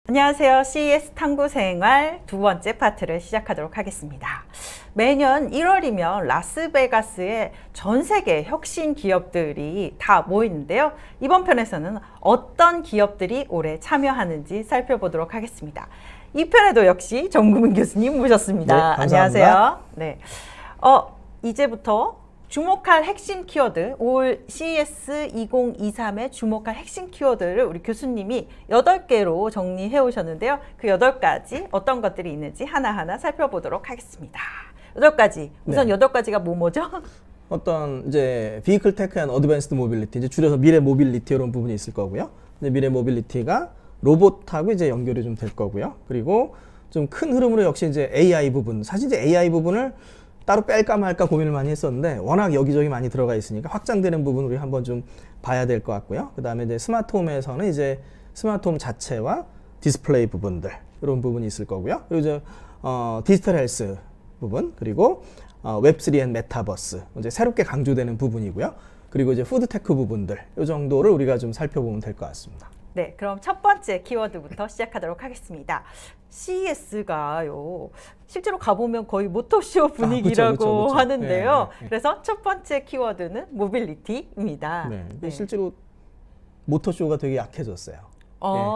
안녕하세요. CES 탐구생활 두 번째 파트를 시작하도록 하겠습니다. 매년 1월이면 라스베가스에 전 세계 혁신 기업들이 다 모이는데요. 이번 편에서는 어떤 기업들이 올해 참여하는지 살펴보도록 하겠습니다. 이 편에도 역시 정구민 교수님 모셨습니다. 네, 감사합니다. 안녕하세요. 네. 이제부터 주목할 핵심 키워드, 올 CES 2023에 주목할 핵심 키워드를 우리 교수님이 8개로 정리해 오셨는데요. 그 8가지 어떤 것들이 있는지 하나하나 살펴보도록 하겠습니다. 8가지. 우선 네. 8가지가 뭐죠? 어떤 이제 Vehicle Tech and Advanced Mobility, 이제 줄여서 미래 모빌리티 이런 부분이 있을 거고요. 이제 미래 모빌리티가 로봇하고 이제 연결이 좀 될 거고요. 그리고 좀 큰 흐름으로 역시 이제 AI 부분. 사실 이제 AI 부분을 따로 뺄까 말까 고민을 많이 했었는데 워낙 여기저기 많이 들어가 있으니까 확장되는 부분 우리 한번 좀 봐야 될 것 같고요. 그다음에 이제 스마트홈에서는 이제 스마트홈 자체와 디스플레이 부분들 이런 부분이 있을 거고요. 그리고 이제 디지털 헬스 부분, 그리고 웹3 앤 메타버스 이제 새롭게 강조되는 부분이고요. 그리고 이제 푸드테크 부분들 이 정도를 우리가 좀 살펴보면 될 것 같습니다. 네, 그럼 첫 번째 키워드부터 시작하도록 하겠습니다. CES가요, 실제로 가보면 거의 모터쇼 분위기라고 그쵸. 하는데요. 네. 그래서 첫 번째 키워드는 모빌리티입니다. 네. 네. 실제로 모터쇼가 되게 약해졌어요.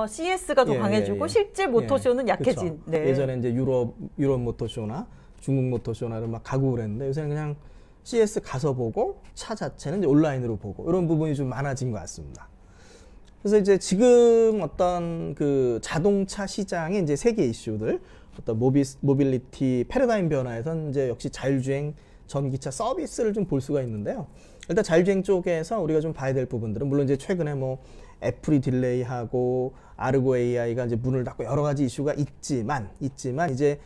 CES가 더 강해지고 실제 모터쇼는 약해진. 그쵸. 네. 예전에 이제 유럽 모터쇼나 중국 모터쇼나를 막 가고 그랬는데 요새는 그냥 CS 가서 보고 차 자체는 이제 온라인으로 보고 이런 부분이 좀 많아진 것 같습니다. 그래서 이제 지금 어떤 그 자동차 시장의 이제 세계 이슈들, 어떤 모빌리티 패러다임 변화에선 이제 역시 자율주행 전기차 서비스를 좀 볼 수가 있는데요. 일단 자율주행 쪽에서 우리가 좀 봐야 될 부분들은 물론 이제 최근에 뭐 애플이 딜레이하고 아르고 AI가 이제 문을 닫고 여러 가지 이슈가 있지만 이제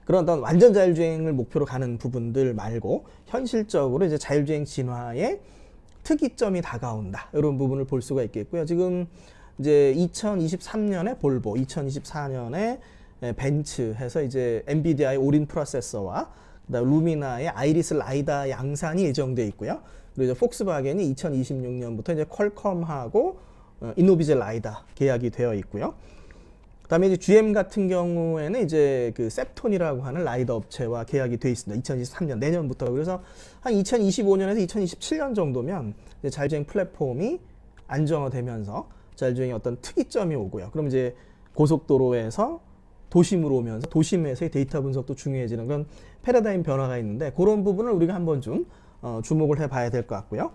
그런 어떤 완전 자율주행을 목표로 가는 부분들 말고 현실적으로 이제 자율주행 진화의 특이점이 다가온다. 이런 부분을 볼 수가 있겠고요. 지금 이제 2023년에 볼보, 2024년에 벤츠 해서 이제 엔비디아의 오린 프로세서와 그다음 루미나의 아이리스 라이다 양산이 예정돼 있고요. 그리고 이제 폭스바겐이 2026년부터 이제 퀄컴하고 인노비제 라이다 계약이 되어 있고요. 그다음에 이제 GM 같은 경우에는 이제 그 셉톤이라고 하는 라이더 업체와 계약이 돼 있습니다. 2023년 내년부터. 그래서 한 2025년에서 2027년 정도면 이제 자율주행 플랫폼이 안정화되면서 자율주행의 어떤 특이점이 오고요. 그럼 이제 고속도로에서 도심으로 오면서 도심에서의 데이터 분석도 중요해지는 그런 패러다임 변화가 있는데 그런 부분을 우리가 한번 좀 주목을 해봐야 될 것 같고요.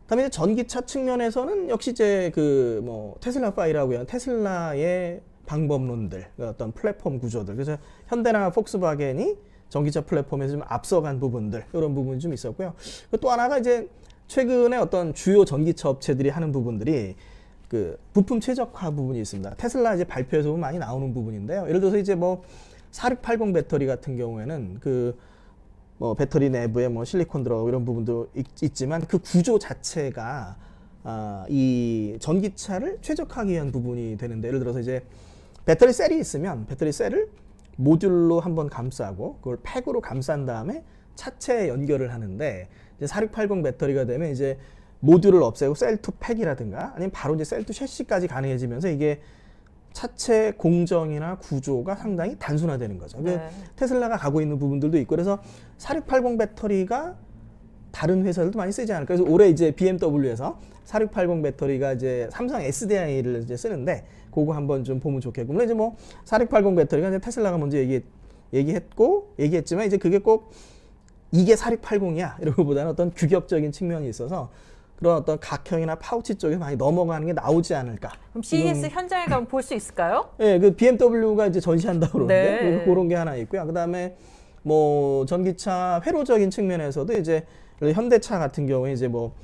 그다음에 전기차 측면에서는 역시 이제 그 뭐 테슬라 파이라고 하는 테슬라의 방법론들, 어떤 플랫폼 구조들. 그래서 현대나 폭스바겐이 전기차 플랫폼에서 좀 앞서간 부분들, 이런 부분이 좀 있었고요. 또 하나가 이제 최근에 어떤 주요 전기차 업체들이 하는 부분들이 그 부품 최적화 부분이 있습니다. 테슬라 이제 발표에서 보면 많이 나오는 부분인데요. 예를 들어서 이제 뭐 4680 배터리 같은 경우에는 그 뭐 배터리 내부에 뭐 실리콘 들어가고 이런 부분도 있지만 그 구조 자체가 이 전기차를 최적화하기 위한 부분이 되는데, 예를 들어서 이제 배터리 셀이 있으면 배터리 셀을 모듈로 한번 감싸고 그걸 팩으로 감싼 다음에 차체에 연결을 하는데, 이제 4680 배터리가 되면 이제 모듈을 없애고 셀 투 팩이라든가 아니면 바로 이제 셀 투 셰시까지 가능해지면서 이게 차체 공정이나 구조가 상당히 단순화되는 거죠. 네. 테슬라가 가고 있는 부분들도 있고, 그래서 4680 배터리가 다른 회사들도 많이 쓰지 않을까. 그래서 올해 이제 BMW에서 4680 배터리가 이제 삼성 SDI를 이제 쓰는데 그거 한번 좀 보면 좋겠고, 물론 이제 뭐 4680 배터리가 이제 테슬라가 먼저 얘기했지만 이제 그게 꼭 이게 4680이야 이런 것보다는 어떤 규격적인 측면이 있어서 그런 어떤 각형이나 파우치 쪽에 많이 넘어가는 게 나오지 않을까. 그럼 CES 현장에 가면 볼 수 있을까요? 네, 그 BMW가 이제 전시한다고 그러는데 네. 그런 게 하나 있고요. 그다음에 뭐 전기차 회로적인 측면에서도 이제 현대차 같은 경우에 이제 뭐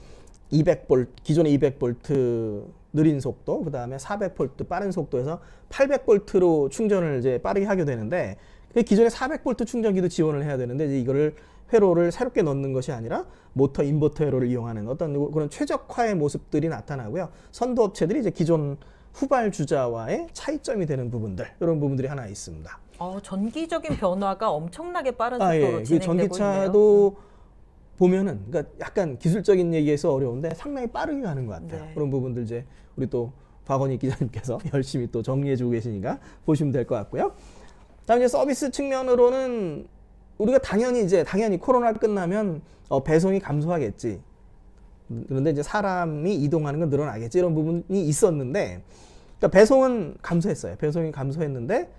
200V 기존의 200V 느린 속도, 그다음에 400V 빠른 속도에서 800V로 충전을 이제 빠르게 하게 되는데, 기존의 400V 충전기도 지원을 해야 되는데 이제 이거를 회로를 새롭게 넣는 것이 아니라 모터 인버터 회로를 이용하는 어떤 그런 최적화의 모습들이 나타나고요. 선도 업체들이 이제 기존 후발 주자와의 차이점이 되는 부분들, 이런 부분들이 하나 있습니다. 전기적인 변화가 엄청나게 빠른 속도로 그 진행되고 전기차도 있네요. 보면은, 그러니까 약간 기술적인 얘기에서 어려운데 상당히 빠르게 가는 것 같아요. 네. 그런 부분들 이제 우리 또 박원익 기자님께서 열심히 또 정리해주고 계시니까 보시면 될 것 같고요. 다음 이제 서비스 측면으로는 우리가 당연히 코로나 끝나면 배송이 감소하겠지. 그런데 이제 사람이 이동하는 건 늘어나겠지, 이런 부분이 있었는데, 그러니까 배송은 감소했어요. 배송이 감소했는데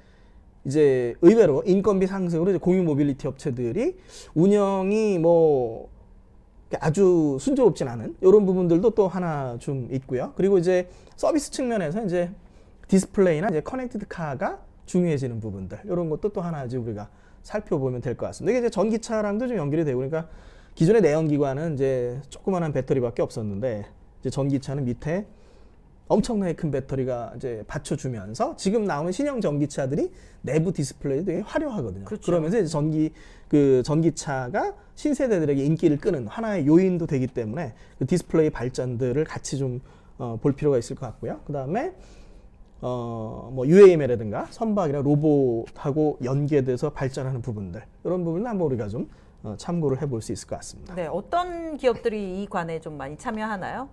이제 의외로 인건비 상승으로 이제 공유 모빌리티 업체들이 운영이 뭐 아주 순조롭진 않은 이런 부분들도 또 하나 좀 있고요. 그리고 이제 서비스 측면에서 이제 디스플레이나 이제 커넥티드 카가 중요해지는 부분들, 이런 것도 또 하나 이제 우리가 살펴보면 될 것 같습니다. 이게 이제 전기차랑도 좀 연결이 되고, 그러니까 기존의 내연기관은 이제 조그만한 배터리밖에 없었는데, 이제 전기차는 밑에 엄청나게 큰 배터리가 이제 받쳐주면서 지금 나오는 신형 전기차들이 내부 디스플레이도 되게 화려하거든요. 그렇죠. 그러면서 이제 전기차가 신세대들에게 인기를 끄는 하나의 요인도 되기 때문에 그 디스플레이 발전들을 같이 좀 볼 필요가 있을 것 같고요. 그 다음에 뭐 UAM이라든가 선박이나 로봇하고 연계돼서 발전하는 부분들, 이런 부분은 한번 우리가 좀 참고를 해볼 수 있을 것 같습니다. 네, 어떤 기업들이 이 관에 좀 많이 참여하나요?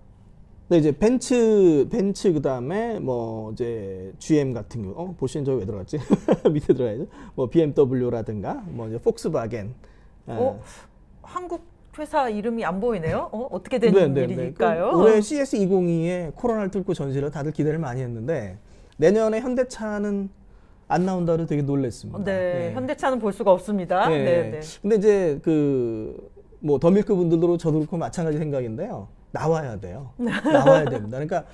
네, 이제 벤츠 그다음에 뭐 이제 GM 같은 경우, 보시는 저기 왜 들어갔지? 밑에 들어가야죠. 뭐 BMW라든가 뭐 이제 폭스바겐. 한국 회사 이름이 안 보이네요. 어떻게 된 일일까요? 올해 CS2022에 코로나를 뚫고 전시를 다들 기대를 많이 했는데 내년에 현대차는 안 나온다고 되게 놀랐습니다. 네, 현대차는 볼 수가 없습니다. 네. 네. 근데 이제 뭐 더밀크 분들도 저도 그렇고 마찬가지 생각인데요. 나와야 돼요. 나와야 됩니다. 그러니까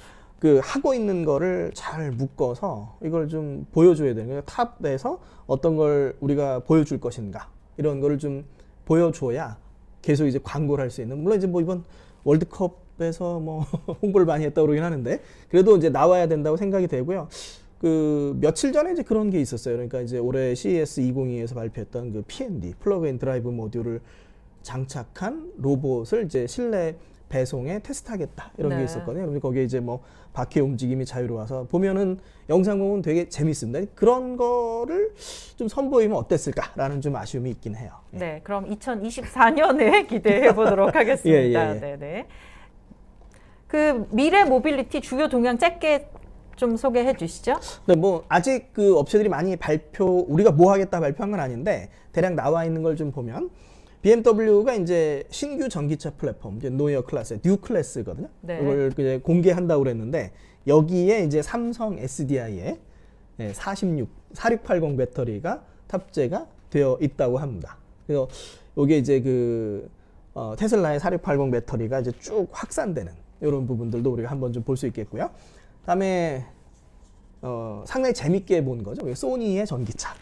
하고 있는 거를 잘 묶어서 이걸 좀 보여줘야 돼요. 그러니까 탑에서 어떤 걸 우리가 보여줄 것인가, 이런 거를 좀 보여줘야 계속 이제 광고를 할 수 있는. 물론 이제 뭐 이번 월드컵에서 뭐 홍보를 많이 했다고 그러긴 하는데, 그래도 이제 나와야 된다고 생각이 되고요. 며칠 전에 이제 그런 게 있었어요. 그러니까 이제 올해 CES 2022에서 발표했던 그 PND, 플러그 인 드라이브 모듈을 장착한 로봇을 이제 실내 배송에 테스트하겠다, 이런 게 있었거든요. 그런데 거기에 이제 뭐 바퀴 움직임이 자유로워서 보면은 영상 보면 되게 재밌습니다. 그런 거를 좀 선보이면 어땠을까라는 좀 아쉬움이 있긴 해요. 네, 그럼 2024년에 기대해 보도록 하겠습니다. 예. 네네. 미래 모빌리티 주요 동향 짧게 좀 소개해 주시죠. 네, 뭐 아직 업체들이 많이 우리가 뭐 하겠다 발표한 건 아닌데 대략 나와 있는 걸 좀 보면, BMW가 이제 신규 전기차 플랫폼, 이제 노이어 클래스, 뉴 클래스거든요. 네. 이걸 이제 공개한다고 그랬는데, 여기에 이제 삼성 SDI의 4680 배터리가 탑재가 되어 있다고 합니다. 그래서 이게 이제 테슬라의 4680 배터리가 이제 쭉 확산되는 이런 부분들도 우리가 한번 좀 볼 수 있겠고요. 그다음에 상당히 재밌게 본 거죠. 소니의 전기차.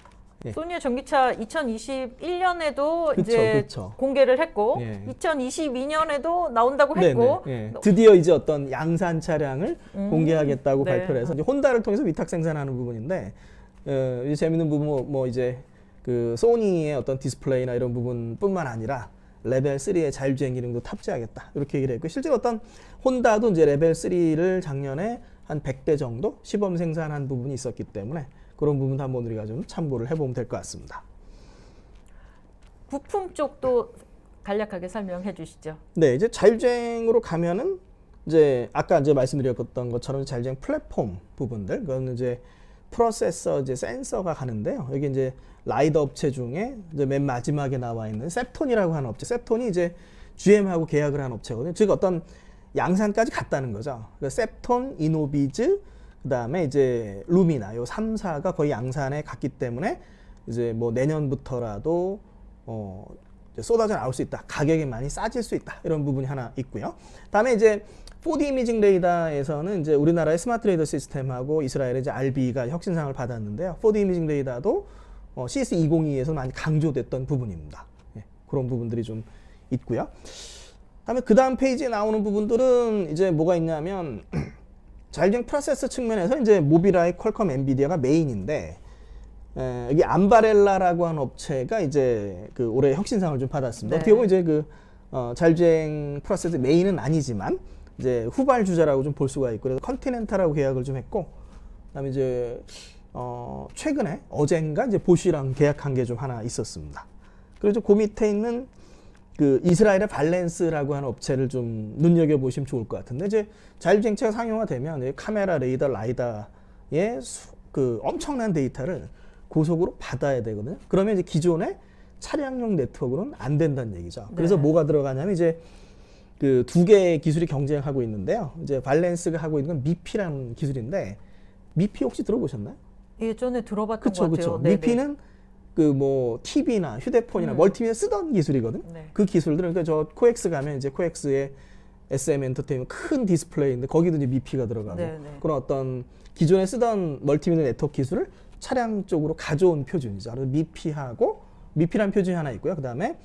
소니의 전기차 2021년에도 이제 그쵸. 공개를 했고, 예. 2022년에도 나온다고 했고, 예. 드디어 이제 어떤 양산 차량을 공개하겠다고 네. 발표를 해서 이제 혼다를 통해서 위탁 생산하는 부분인데, 이제 재밌는 부분 뭐 이제 소니의 어떤 디스플레이나 이런 부분뿐만 아니라 레벨 3의 자율주행 기능도 탑재하겠다, 이렇게 얘기를 했고, 실제로 어떤 혼다도 이제 레벨 3를 작년에 한 100대 정도 시범 생산한 부분이 있었기 때문에 그런 부분도 한번 우리가 좀 참고를 해보면 될 것 같습니다. 부품 쪽도 간략하게 설명해 주시죠. 네, 이제 자율주행으로 가면은 이제 아까 이제 말씀드렸던 것처럼 자율주행 플랫폼 부분들, 그거는 이제 프로세서, 이제 센서가 가는데요. 여기 이제 라이더 업체 중에 이제 맨 마지막에 나와 있는 셉톤이라고 하는 업체, 셉톤이 이제 GM하고 계약을 한 업체거든요. 즉 어떤 양산까지 갔다는 거죠. 그러니까 셉톤, 이노비즈, 그다음에 이제 루미나, 요 3사가 거의 양산에 갔기 때문에 이제 뭐 내년부터라도 이제 쏟아져 나올 수 있다. 가격이 많이 싸질 수 있다. 이런 부분이 하나 있고요. 다음에 이제 4D 이미징 레이더에서는 이제 우리나라의 스마트 레이더 시스템하고 이스라엘의 이제 RB가 혁신상을 받았는데요. 4D 이미징 레이더도 CS2022에서 많이 강조됐던 부분입니다. 예, 그런 부분들이 좀 있고요. 다음에 그 다음 페이지에 나오는 부분들은 이제 뭐가 있냐면 자율주행 프로세서 측면에서 이제 모빌아이, 퀄컴, 엔비디아가 메인인데, 여기 암바렐라라고 하는 업체가 이제 올해 혁신상을 좀 받았습니다. 네. 어떻게 보면 이제 자율주행 프로세서 메인은 아니지만 이제 후발주자라고 좀 볼 수가 있고, 그래서 컨티넨탈하고 계약을 좀 했고, 그다음에 이제 최근에 어젠가 이제 보쉬랑 계약한 게 좀 하나 있었습니다. 그래서 그 밑에 있는 그 이스라엘의 발렌스라고 하는 업체를 좀 눈여겨 보시면 좋을 것 같은데 이제 자율주행차가 상용화되면 카메라, 레이더, 라이다의 그 엄청난 데이터를 고속으로 받아야 되거든요. 그러면 이제 기존의 차량용 네트워크는 안 된다는 얘기죠. 그래서 네. 뭐가 들어가냐면 이제 그 두 개의 기술이 경쟁하고 있는데요. 이제 발렌스가 하고 있는 건 미피라는 기술인데 미피 혹시 들어보셨나요? 예전에 들어봤던 그쵸, 것 같아요. 그쵸. 네네. 미피는 그 뭐 TV나 휴대폰이나 멀티미디어 쓰던 기술이거든. 네. 그 기술들은 그러니까 저 코엑스 가면 이제 코엑스의 SM 엔터테인먼트 큰 디스플레이인데 거기도 이제 미피가 들어가고 네, 네. 그런 어떤 기존에 쓰던 멀티미디어 네트워크 기술을 차량 쪽으로 가져온 표준이죠. 그래서 미피라는 표준이 하나 있고요. 그다음에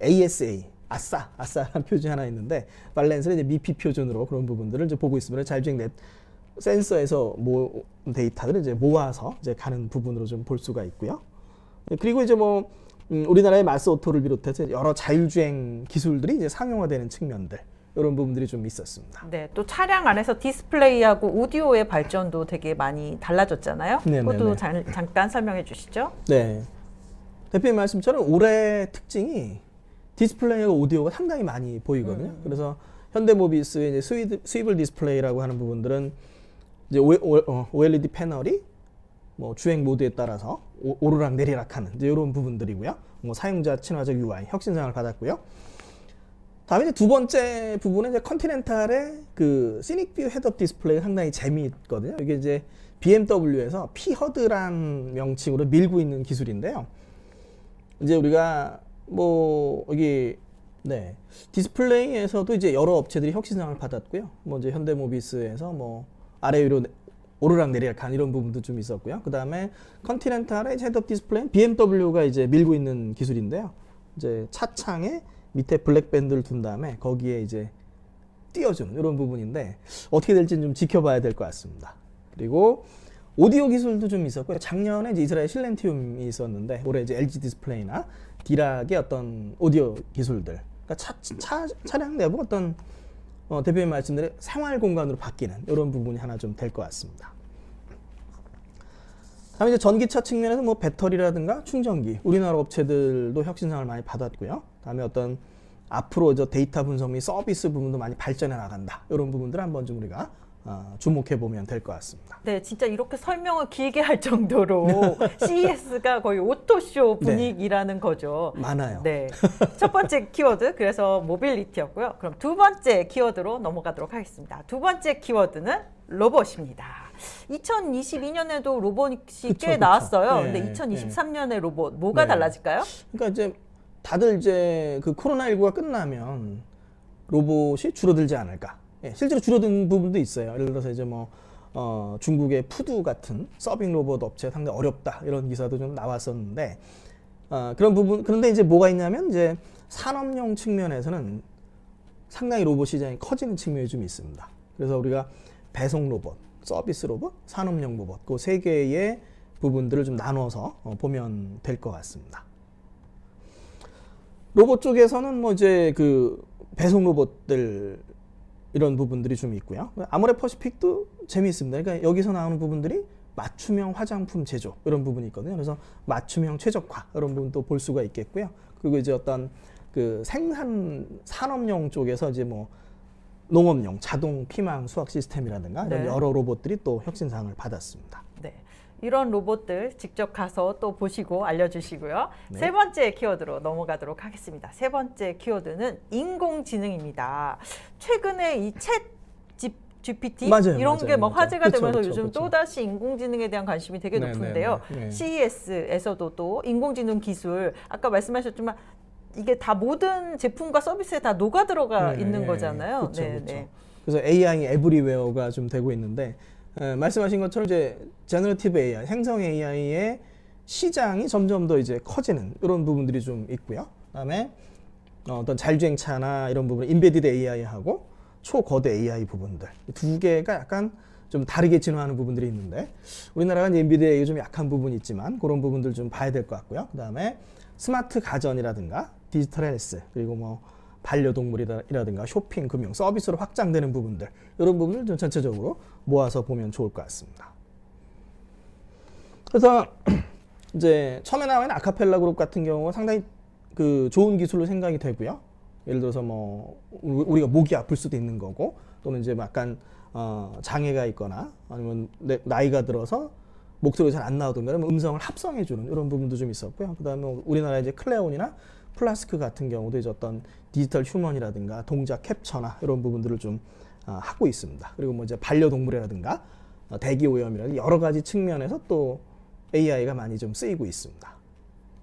ASA 아싸라는 표준이 하나 있는데 발렌스는 이제 미피 표준으로 그런 부분들을 이제 보고 있습니다. 자율주행 센서에서 데이터들을 이제 모아서 이제 가는 부분으로 좀 볼 수가 있고요. 그리고 이제 뭐 우리나라의 마스 오토를 비롯해서 여러 자율주행 기술들이 이제 상용화되는 측면들 이런 부분들이 좀 있었습니다. 네, 또 차량 안에서 디스플레이하고 오디오의 발전도 되게 많이 달라졌잖아요. 네네네. 그것도 잠깐 설명해 주시죠. 네, 대표님 말씀처럼 올해 특징이 디스플레이하고 오디오가 상당히 많이 보이거든요. 그래서 현대모비스의 이제 스위블 디스플레이라고 하는 부분들은 이제 OLED 패널이 뭐 주행 모드에 따라서 오르락 내리락하는 이제 이런 부분들이고요. 뭐 사용자 친화적 UI 혁신상을 받았고요. 다음에 이제 두 번째 부분은 이제 컨티넨탈의 그 시닉뷰 헤드업 디스플레이가 상당히 재미있거든요. 이게 이제 BMW에서 P-HUD란 명칭으로 밀고 있는 기술인데요. 이제 우리가 뭐 여기 네 디스플레이에서도 이제 여러 업체들이 혁신상을 받았고요. 뭐 이제 현대모비스에서 뭐 아래 위로 오르락 내리락 이런 부분도 좀 있었고요. 그 다음에 컨티넨탈의 헤드업 디스플레이는 BMW가 이제 밀고 있는 기술인데요. 이제 차창에 밑에 블랙밴드를 둔 다음에 거기에 이제 띄워주는 이런 부분인데 어떻게 될지는 좀 지켜봐야 될 것 같습니다. 그리고 오디오 기술도 좀 있었고요. 작년에 이제 이스라엘 실렌티움이 있었는데 올해 이제 LG 디스플레이나 디락의 어떤 오디오 기술들, 그러니까 차량 내부 어떤 대표님 말씀대로 생활 공간으로 바뀌는 이런 부분이 하나 좀 될 것 같습니다. 다음에 이제 전기차 측면에서 뭐 배터리라든가 충전기, 우리나라 업체들도 혁신상을 많이 받았고요. 다음에 어떤 앞으로 저 데이터 분석 및 서비스 부분도 많이 발전해 나간다. 이런 부분들 한번 좀 우리가 주목해 보면 될 것 같습니다. 네, 진짜 이렇게 설명을 길게 할 정도로 CES가 거의 오토쇼 분위기라는 거죠. 많아요. 네, 첫 번째 키워드 그래서 모빌리티였고요. 그럼 두 번째 키워드로 넘어가도록 하겠습니다. 두 번째 키워드는 로봇입니다. 2022년에도 로봇이 꽤 그쵸. 나왔어요. 네, 근데 2023년에 로봇 뭐가 네. 달라질까요? 그러니까 이제 다들 이제 그 코로나19가 끝나면 로봇이 줄어들지 않을까. 예, 실제로 줄어든 부분도 있어요. 예를 들어서 이제 뭐 중국의 푸드 같은 서빙 로봇 업체 상당히 어렵다 이런 기사도 좀 나왔었는데 그런 부분. 그런데 이제 뭐가 있냐면 이제 산업용 측면에서는 상당히 로봇 시장이 커지는 측면이 좀 있습니다. 그래서 우리가 배송 로봇, 서비스 로봇, 산업용 로봇 그 세 개의 부분들을 좀 나눠서 보면 될 것 같습니다. 로봇 쪽에서는 뭐 이제 그 배송 로봇들 이런 부분들이 좀 있고요. 아모레 퍼시픽도 재미있습니다. 그러니까 여기서 나오는 부분들이 맞춤형 화장품 제조 이런 부분이 있거든요. 그래서 맞춤형 최적화 이런 부분도 볼 수가 있겠고요. 그리고 이제 어떤 그 생산 산업용 쪽에서 이제 뭐 농업용 자동 피망 수확 시스템이라든가 이런 네. 여러 로봇들이 또 혁신상을 받았습니다. 네, 이런 로봇들 직접 가서 또 보시고 알려주시고요. 네. 세 번째 키워드로 넘어가도록 하겠습니다. 세 번째 키워드는 인공지능입니다. 최근에 이 챗 GPT 맞아요, 이런 게 막 맞아요. 화제가 그쵸, 되면서 그쵸, 요즘 그쵸. 또다시 인공지능에 대한 관심이 되게 네, 높은데요. 네, 네. CES에서도 또 인공지능 기술 아까 말씀하셨지만 이게 다 모든 제품과 서비스에 다 녹아 들어가 네, 있는 네. 거잖아요. 그쵸, 네, 그쵸. 네. 그래서 AI 에브리웨어가 좀 되고 있는데 말씀하신 것처럼 이제 제너러티브 AI, 생성 AI의 시장이 점점 더 이제 커지는 이런 부분들이 좀 있고요. 그다음에 어떤 자율주행차나 이런 부분, 인베디드 AI하고 초거대 AI 부분들 두 개가 약간 좀 다르게 진화하는 부분들이 있는데 우리나라가 이제 인베디드 AI 좀 약한 부분이 있지만 그런 부분들 좀 봐야 될 것 같고요. 그다음에 스마트 가전이라든가 디지털 헬스 그리고 뭐 반려동물이라든가 쇼핑, 금융, 서비스로 확장되는 부분들 이런 부분을 좀 전체적으로 모아서 보면 좋을 것 같습니다. 그래서 이제 처음에 나와 있는 아카펠라 그룹 같은 경우가 상당히 그 좋은 기술로 생각이 되고요. 예를 들어서 뭐 우리가 목이 아플 수도 있는 거고 또는 이제 약간 장애가 있거나 아니면 나이가 들어서 목소리가 잘 안 나오던 거는 음성을 합성해주는 이런 부분도 좀 있었고요. 그다음에 우리나라 이제 클레온이나 플라스크 같은 경우도 이제 어떤 디지털 휴먼이라든가 동작 캡처나 이런 부분들을 좀 하고 있습니다. 그리고 뭐 이제 반려동물이라든가 대기 오염이라든가 여러 가지 측면에서 또 AI가 많이 좀 쓰이고 있습니다.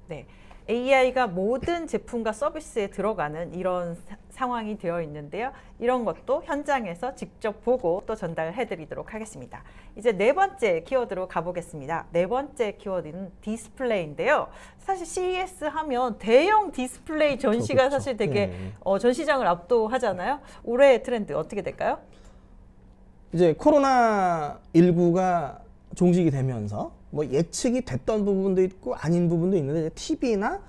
네. AI가 모든 제품과 서비스에 들어가는 이런 상황이 되어 있는데요. 이런 것도 현장에서 직접 보고 또 전달해 드리도록 하겠습니다. 이제 네 번째 키워드로 가보겠습니다. 네 번째 키워드는 디스플레이인데요. 사실 CES 하면 대형 디스플레이 전시가 그렇죠. 사실 되게 네. 전시장을 압도하잖아요. 올해의 트렌드 어떻게 될까요? 이제 코로나19가 종식이 되면서 뭐 예측이 됐던 부분도 있고 아닌 부분도 있는데 TV나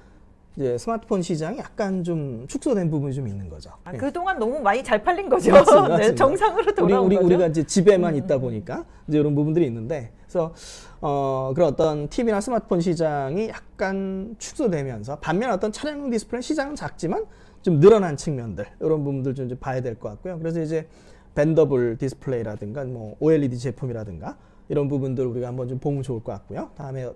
이제 스마트폰 시장이 약간 좀 축소된 부분이 좀 있는 거죠. 아, 네. 그동안 너무 많이 잘 팔린 거죠. 맞습니다, 네, 맞습니다. 정상으로 돌아온 거죠. 우리가 이제 집에만 있다 보니까 이제 이런 부분들이 있는데, 그래서 그런 어떤 TV나 스마트폰 시장이 약간 축소되면서 반면 어떤 차량용 디스플레이 시장은 작지만 좀 늘어난 측면들 이런 부분들 좀 이제 봐야 될 것 같고요. 그래서 이제 벤더블 디스플레이라든가 뭐 OLED 제품이라든가 이런 부분들 우리가 한번 좀 보면 좋을 것 같고요. 다음에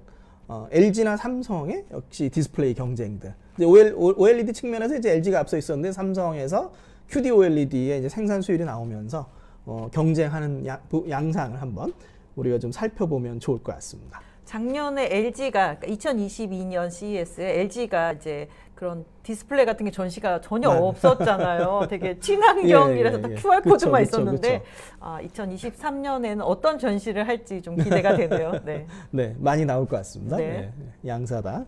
LG나 삼성의 역시 디스플레이 경쟁들. 이제 OLED 측면에서 이제 LG가 앞서 있었는데 삼성에서 QD OLED의 이제 생산 수율이 나오면서 경쟁하는 양상을 한번 우리가 좀 살펴보면 좋을 것 같습니다. 작년에 LG가 2022년 CES에 LG가 이제 그런 디스플레이 같은 게 전시가 전혀 없었잖아요. 되게 친환경이라서 딱 QR 코드만 있었는데 2023년에는 어떤 전시를 할지 좀 기대가 되네요. 네, 네, 많이 나올 것 같습니다. 네. 네, 양사다.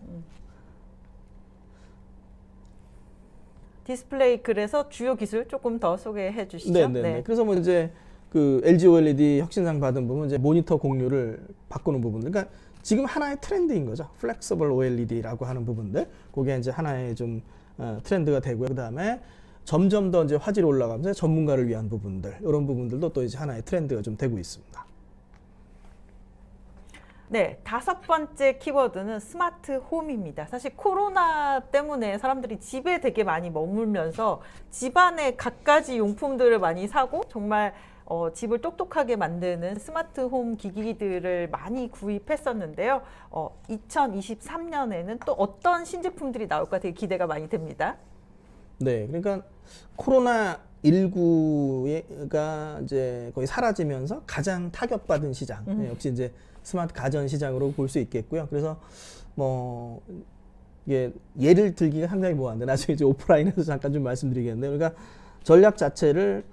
디스플레이 그래서 주요 기술 조금 더 소개해 주시죠. 네, 네, 네. 그래서 뭐 이제 그 LG OLED 혁신상 받은 부분 이제 모니터 공유를 바꾸는 부분들. 그러니까 지금 하나의 트렌드인 거죠. 플렉서블 OLED라고 하는 부분들. 그게 이제 하나의 좀 트렌드가 되고요. 그다음에 점점 더 이제 화질이 올라가면서 전문가를 위한 부분들, 이런 부분들도 또 이제 하나의 트렌드가 좀 되고 있습니다. 네, 다섯 번째 키워드는 스마트 홈입니다. 사실 코로나 때문에 사람들이 집에 되게 많이 머물면서 집안에 갖가지 용품들을 많이 사고 정말 집을 똑똑하게 만드는 스마트 홈 기기들을 많이 구입했었는데요. 2023년에는 또 어떤 신제품들이 나올까 되게 기대가 많이 됩니다. 네, 그러니까 코로나19가 이제 거의 사라지면서 가장 타격받은 시장, 역시 이제 스마트 가전 시장으로 볼 수 있겠고요. 그래서 뭐 이게 예를 들기가 상당히 뭐한데 나중에 이제 오프라인에서 잠깐 좀 말씀드리겠는데, 그러니까 전략 자체를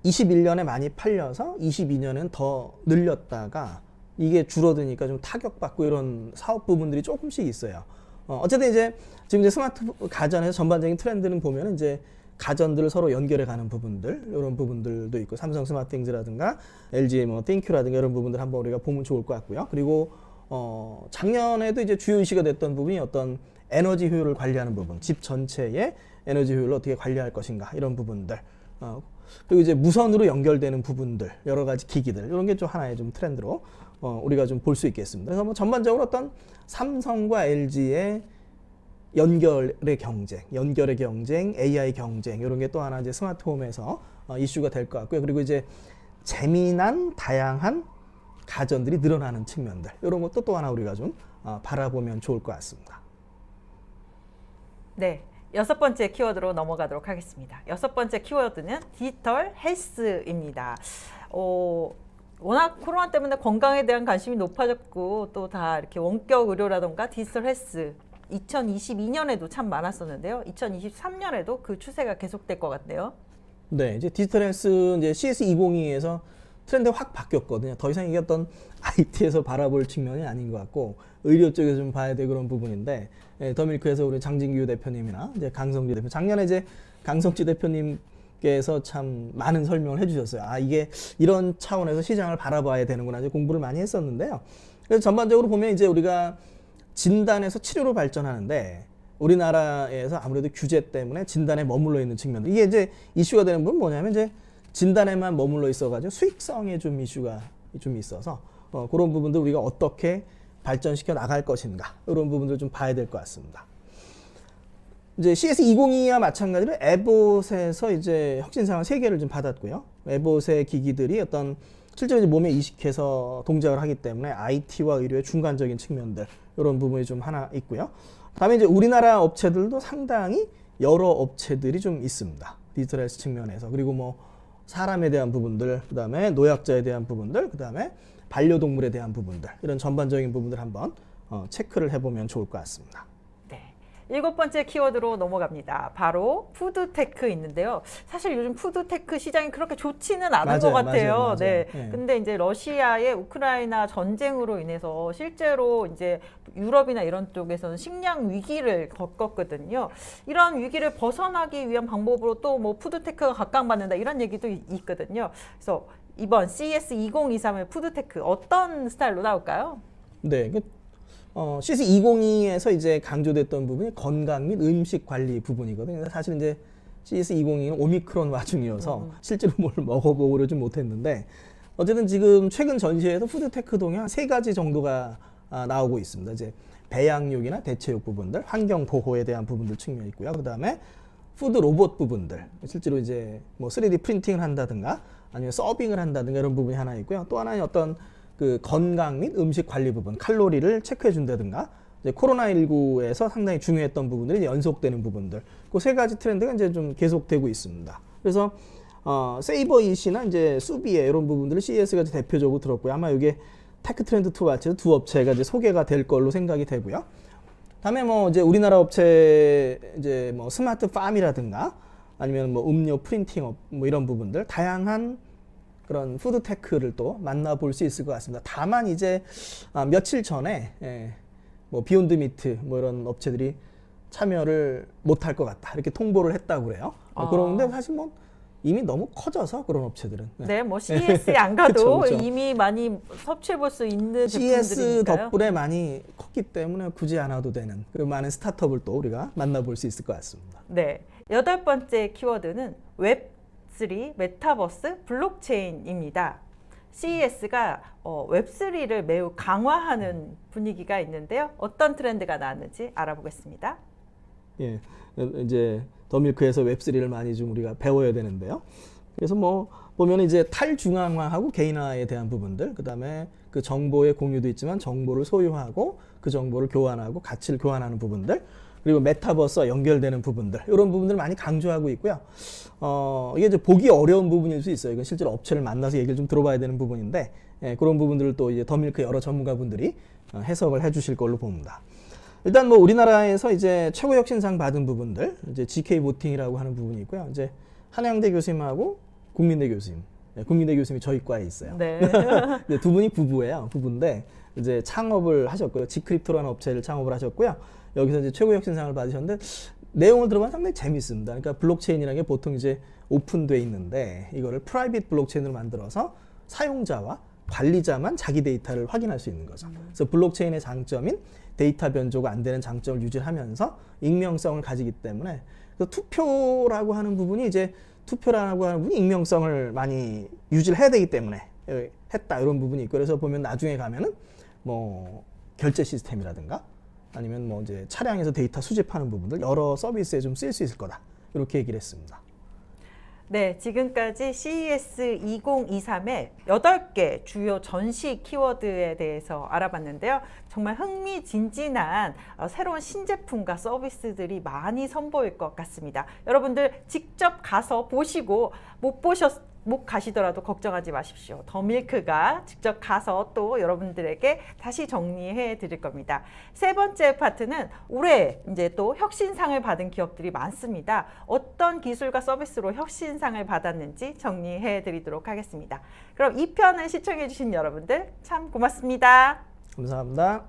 21년에 많이 팔려서 22년엔 더 늘렸다가 이게 줄어드니까 좀 타격받고 이런 사업 부분들이 조금씩 있어요. 어쨌든 이제 지금 이제 스마트 가전에서 전반적인 트렌드는 보면 이제 가전들을 서로 연결해 가는 부분들, 이런 부분들도 있고, 삼성 스마트띵즈라든가 LG 뭐 띵큐라든가 이런 부분들 한번 우리가 보면 좋을 것 같고요. 그리고 작년에도 이제 주요 이슈가 됐던 부분이 어떤 에너지 효율을 관리하는 부분, 집 전체의 에너지 효율을 어떻게 관리할 것인가, 이런 부분들. 그리고 이제 무선으로 연결되는 부분들, 여러 가지 기기들, 이런 게 좀 하나의 좀 트렌드로 우리가 좀 볼 수 있겠습니다. 그래서 뭐 전반적으로 어떤 삼성과 LG의 연결의 경쟁, AI 경쟁, 이런 게 또 하나 이제 스마트홈에서 이슈가 될 것 같고요. 그리고 이제 재미난 다양한 가전들이 늘어나는 측면들, 이런 것도 또 하나 우리가 좀 바라보면 좋을 것 같습니다. 네. 여섯 번째 키워드로 넘어가도록 하겠습니다. 여섯 번째 키워드는 디지털 헬스입니다. 워낙 코로나 때문에 건강에 대한 관심이 높아졌고 또 다 이렇게 원격 의료라던가 디지털 헬스 2022년에도 참 많았었는데요. 2023년에도 그 추세가 계속될 것 같네요. 네, 이제 디지털 헬스 이제 CS2022에서 트렌드가 확 바뀌었거든요. 더 이상 이게 어떤 IT에서 바라볼 측면이 아닌 것 같고 의료 쪽에서 좀 봐야 될 그런 부분인데, 더밀크에서 우리 장진규 대표님이나 이제 강성주 대표, 작년에 이제 강성주 대표님께서 참 많은 설명을 해주셨어요. 이게 이런 차원에서 시장을 바라봐야 되는구나, 이제 공부를 많이 했었는데요. 그래서 전반적으로 보면 이제 우리가 진단에서 치료로 발전하는데, 우리나라에서 아무래도 규제 때문에 진단에 머물러 있는 측면들, 이게 이제 이슈가 되는 부분은 뭐냐면 이제 진단에만 머물러 있어가지고 수익성에 좀 이슈가 좀 있어서 그런 부분들 우리가 어떻게 발전시켜 나갈 것인가, 이런 부분들 좀 봐야 될 것 같습니다. 이제 CS202와 마찬가지로 에봇에서 이제 혁신상을 3개를 좀 받았고요. 에봇의 기기들이 어떤 실제로 이제 몸에 이식해서 동작을 하기 때문에 IT와 의료의 중간적인 측면들 이런 부분이 좀 하나 있고요. 다음에 이제 우리나라 업체들도 상당히 여러 업체들이 좀 있습니다. 디지털 헬스 측면에서. 그리고 뭐 사람에 대한 부분들, 그다음에 노약자에 대한 부분들, 그다음에 반려동물에 대한 부분들 이런 전반적인 부분들 한번 체크를 해보면 좋을 것 같습니다. 네. 7번째 키워드로 넘어갑니다. 바로 푸드테크 있는데요. 사실 요즘 푸드테크 시장이 그렇게 좋지는 않은 것 같아요. 맞아요. 네. 네. 근데 이제 러시아의 우크라이나 전쟁으로 인해서 실제로 이제 유럽이나 이런 쪽에서는 식량 위기를 겪었거든요. 이런 위기를 벗어나기 위한 방법으로 또 뭐 푸드테크가 각광받는다 이런 얘기도 있거든요. 그래서 이번 CS2023의 푸드테크 어떤 스타일로 나올까요? 네. CS202에서 이제 강조됐던 부분이 건강 및 음식 관리 부분이거든요. 사실 이제 CS202는 오미크론 와중이어서 실제로 뭘 먹어보고는 못했는데 어쨌든 지금 최근 전시회에서 푸드테크 동향 한 3가지 정도가 나오고 있습니다. 이제 배양육이나 대체육 부분들, 환경 보호에 대한 부분들 측면이 있고요. 그 다음에 푸드 로봇 부분들, 실제로 이제 뭐 3D 프린팅을 한다든가 아니면 서빙을 한다든가 이런 부분이 하나 있고요. 또 하나는 어떤 그 건강 및 음식 관리 부분, 칼로리를 체크해 준다든가 이제 코로나19에서 상당히 중요했던 부분들이 연속되는 부분들, 그 3가지 트렌드가 이제 좀 계속되고 있습니다. 그래서 세이버잇이나 이제 수비에 이런 부분들을 CES가 대표적으로 들었고요. 아마 이게 테크트렌드2 같이 두 업체가 이제 소개가 될 걸로 생각이 되고요. 다음에 뭐 이제 우리나라 업체 이제 뭐 스마트 팜이라든가 아니면 뭐 음료 프린팅업 뭐 이런 부분들 다양한 그런 푸드테크를 또 만나볼 수 있을 것 같습니다. 다만 이제 며칠 전에 뭐 비욘드 미트 뭐 이런 업체들이 참여를 못할 것 같다 이렇게 통보를 했다고 그래요. 그런데 사실 뭐 이미 너무 커져서 그런 업체들은 네, 뭐 CES에 안 가도 그쵸. 이미 많이 섭취해 볼 수 있는 CS 제품들이니까요. 덕분에 많이 컸기 때문에 굳이 안 와도 되는 그리고 많은 스타트업을 또 우리가 만나볼 수 있을 것 같습니다. 네, 8번째 키워드는 웹3 메타버스 블록체인입니다. CES가 웹3를 매우 강화하는 분위기가 있는데요. 어떤 트렌드가 나왔는지 알아보겠습니다. 예, 이제 더밀크에서 웹3를 많이 좀 우리가 배워야 되는데요. 그래서 뭐 보면 이제 탈중앙화하고 개인화에 대한 부분들, 그다음에 그 정보의 공유도 있지만 정보를 소유하고 그 정보를 교환하고 가치를 교환하는 부분들, 그리고 메타버스와 연결되는 부분들 이런 부분들을 많이 강조하고 있고요. 이게 이제 보기 어려운 부분일 수 있어요. 이건 실제로 업체를 만나서 얘기를 좀 들어봐야 되는 부분인데 그런 부분들을 또 이제 더밀크 여러 전문가분들이 해석을 해주실 걸로 봅니다. 일단 뭐 우리나라에서 이제 최고 혁신상 받은 부분들 이제 GK 보팅이라고 하는 부분이 있고요. 이제 한양대 교수님하고 국민대 교수님, 국민대 교수님이 저희 과에 있어요. 네. 두 분이 부부인데 이제 창업을 하셨고요. 지크립토라는 업체를 창업을 하셨고요. 여기서 이제 최고 혁신상을 받으셨는데 내용을 들어보면 상당히 재밌습니다. 그러니까 블록체인이라는 게 보통 이제 오픈돼 있는데 이거를 프라이빗 블록체인으로 만들어서 사용자와 관리자만 자기 데이터를 확인할 수 있는 거죠. 그래서 블록체인의 장점인 데이터 변조가 안 되는 장점을 유지하면서 익명성을 가지기 때문에 그래서 투표라고 하는 부분이 익명성을 많이 유지를 해야 되기 때문에 했다 이런 부분이 있고 그래서 보면 나중에 가면은 뭐 결제 시스템이라든가 아니면 뭐 이제 차량에서 데이터 수집하는 부분들 여러 서비스에 좀 쓰일 수 있을 거다 이렇게 얘기를 했습니다. 네, 지금까지 CES 2023의 8개 주요 전시 키워드에 대해서 알아봤는데요. 정말 흥미진진한 새로운 신제품과 서비스들이 많이 선보일 것 같습니다. 여러분들 직접 가서 보시고 못 가시더라도 걱정하지 마십시오. 더밀크가 직접 가서 또 여러분들에게 다시 정리해 드릴 겁니다. 3번째 파트는 올해 이제 또 혁신상을 받은 기업들이 많습니다. 어떤 기술과 서비스로 혁신상을 받았는지 정리해 드리도록 하겠습니다. 그럼 이 편을 시청해 주신 여러분들 참 고맙습니다. 감사합니다.